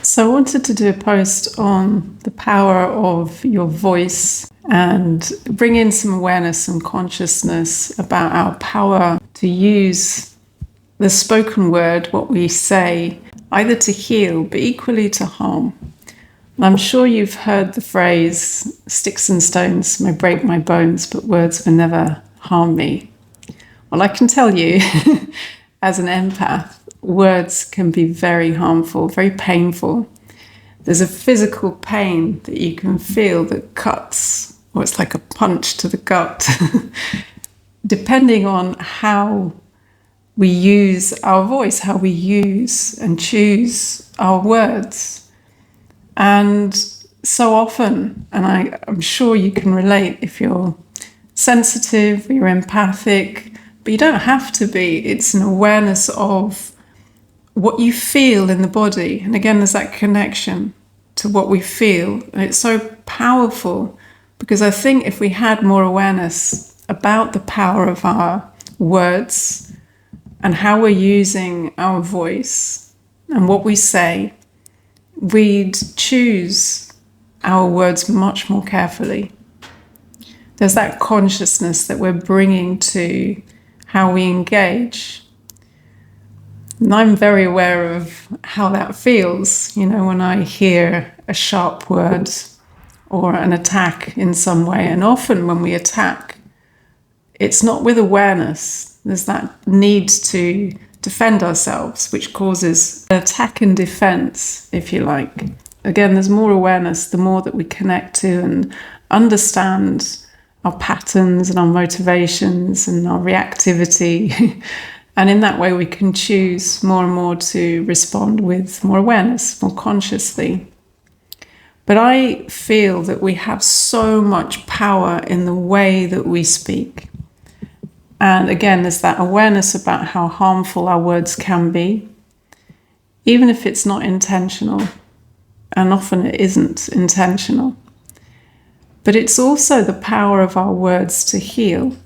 So I wanted to do a post on the power of your voice and bring in some awareness and consciousness about our power to use the spoken word, what we say, either to heal, but equally to harm. And I'm sure you've heard the phrase, sticks and stones may break my bones, but words will never harm me. Well, I can tell you, as an empath, words can be very harmful, very painful. There's a physical pain that you can feel that cuts, or it's like a punch to the gut, depending on how we use our voice, how we use and choose our words. And so often, and I'm sure you can relate if you're sensitive, you're empathic, but you don't have to be. It's an awareness of what you feel in the body. And again, there's that connection to what we feel. And it's so powerful because I think if we had more awareness about the power of our words and how we're using our voice and what we say, we'd choose our words much more carefully. There's that consciousness that we're bringing to how we engage. And I'm very aware of how that feels, when I hear a sharp word or an attack in some way. And often when we attack, it's not with awareness. There's that need to defend ourselves, which causes an attack and defense, if you like. Again, there's more awareness, the more that we connect to and understand our patterns and our motivations and our reactivity. And in that way, we can choose more and more to respond with more awareness, more consciously. But I feel that we have so much power in the way that we speak. And again, there's that awareness about how harmful our words can be, even if it's not intentional. And often it isn't intentional. But it's also the power of our words to heal.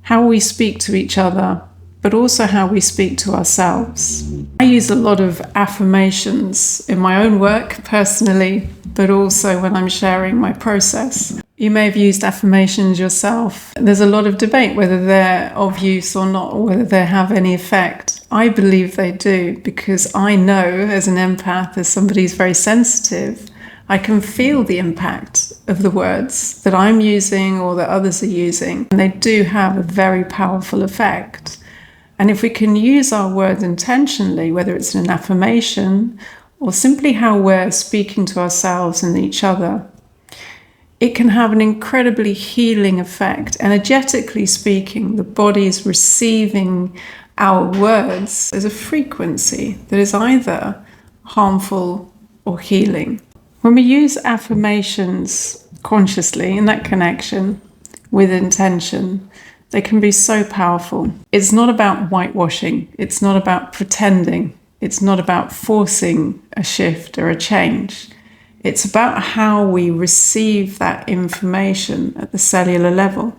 How we speak to each other, but also how we speak to ourselves. I use a lot of affirmations in my own work personally, but also when I'm sharing my process. You may have used affirmations yourself. There's a lot of debate whether they're of use or not, or whether they have any effect. I believe they do, because I know as an empath, as somebody who's very sensitive, I can feel the impact of the words that I'm using or that others are using. And they do have a very powerful effect. And if we can use our words intentionally, whether it's an affirmation or simply how we're speaking to ourselves and each other, it can have an incredibly healing effect. Energetically speaking, the body is receiving our words as a frequency that is either harmful or healing. When we use affirmations consciously in that connection with intention, they can be so powerful. It's not about whitewashing. It's not about pretending. It's not about forcing a shift or a change. It's about how we receive that information at the cellular level.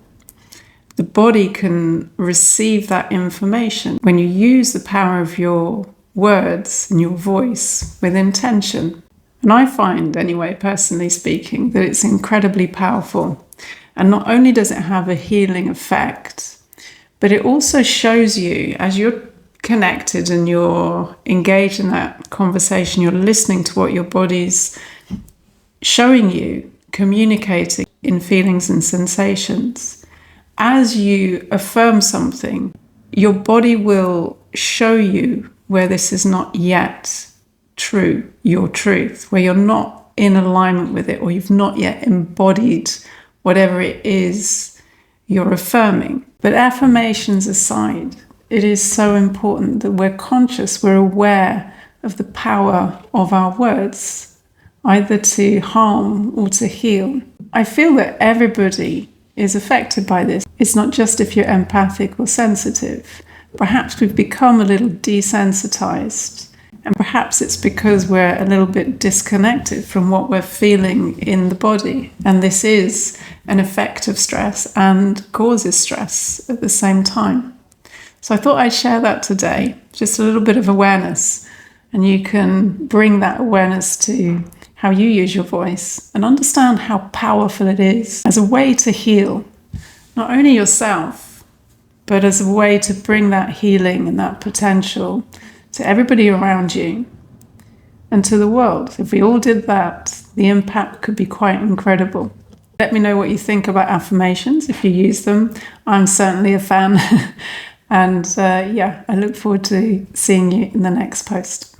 The body can receive that information when you use the power of your words and your voice with intention. And I find, anyway, personally speaking, that it's incredibly powerful. And not only does it have a healing effect, but it also shows you, as you're connected and you're engaged in that conversation, you're listening to what your body's showing you, communicating in feelings and sensations. As you affirm something, your body will show you where this is not yet true, your truth, where you're not in alignment with it, or you've not yet embodied whatever it is you're affirming. But affirmations aside, it is so important that we're conscious, we're aware of the power of our words, either to harm or to heal. I feel that everybody is affected by this. It's not just if you're empathic or sensitive. Perhaps we've become a little desensitized. And perhaps it's because we're a little bit disconnected from what we're feeling in the body. And this is an effect of stress and causes stress at the same time. So I thought I'd share that today, just a little bit of awareness And you can bring that awareness to how you use your voice and understand how powerful it is as a way to heal, not only yourself, but as a way to bring that healing and that potential to everybody around you and to the world. If we all did that, the impact could be quite incredible. Let me know what you think about affirmations if you use them. I'm certainly a fan. And I look forward to seeing you in the next post.